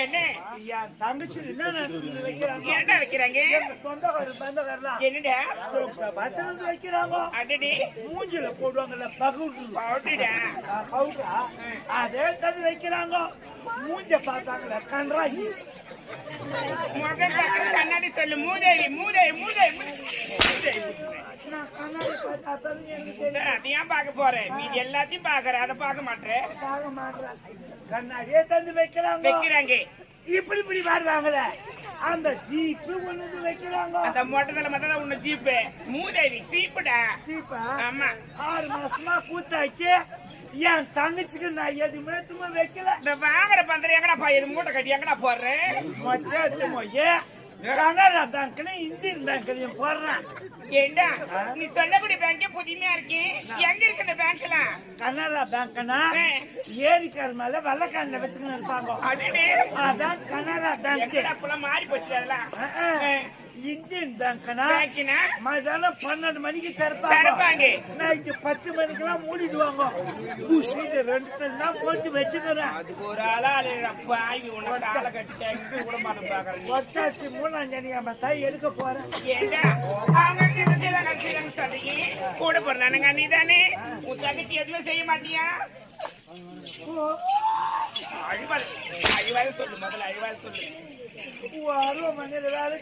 என்ன தங்கச்சி வைக்கிறாங்க என்ன வைக்கிறாங்க என்னடா வைக்கிறாங்க அடடி மூஞ்சில போடுவாங்கல்ல பவுடர் அதே தண்ணி வைக்கிறாங்க மூஞ்ச பார்த்தாங்கல்ல கன்றாங்கி கண்ணாடி சொல்லு மூதேவி மூதேவி மூதேவி அதையும் பார்க்க போறேன் நீ எல்லாத்தையும் பாக்குற அதை பார்க்க மாட்டேன் கண்ணாடியே தந்து வைக்கிறாங்க இப்படி இப்படி வருவாங்கல்ல அந்த ஜீப்பு ஒண்ணு வைக்கிறாங்க அந்த மொட்டத்துல மட்டும் உன்ன ஜீப்பு மூதேவி சீப்புடா ஜீப்பா ஆமா 6 மாசமா கூத்தாச்சு என் தங்கச்சிக்கு நான் எதுவுமே சும்மா வைக்கல இந்த வாங்குற பந்தரம் எங்கடா போயிரு மூட்டை கட்டி எங்கடா போடுறேன் கனரா பேங்க்ல இந்தியன் பேங்க்லயும் போடுறேன் ஏண்டா நீ சொல்லக்கூடிய பேங்கே புதுமையா இருக்கு எங்க இருக்கு இந்த பேங்க்ல கனரா பேங்க்னா ஏரிக்கால் மேல வெள்ளக்காரனை வச்சுன்னு இருப்பாங்க அதான் கனரா பேங்க் அப்பெல்லாம் மாறி போச்சு அதெல்லாம் இந்தியன் பேங்க்னா மதியானம் 12 மணிக்கு திறப்பாங்க நைட்டு 10 மணிக்கெல்லாம் மூடிடுவாங்க 2 நாள் போட்டு வச்சுக்கிறேன் அதுக்கு ஒரு ஆளா பாய் உனக்கு ஆளை கட்டிட்டாங்க கூட மாட்டேன் பாக்குறேன் ஒட்டாச்சு 3ஆம் சனிக்கிழமை தான் எடுக்க போறேன் ஏண்டா அவங்க சொல்றீங்க கூட போறானுங்க நீ தானே உன் தங்கச்சி எதுவும் செய்ய மாட்டியா அழிவாள் சொல்லு முதல்ல அழிவாள் சொல்லு 6 மணி நேரம் வேலை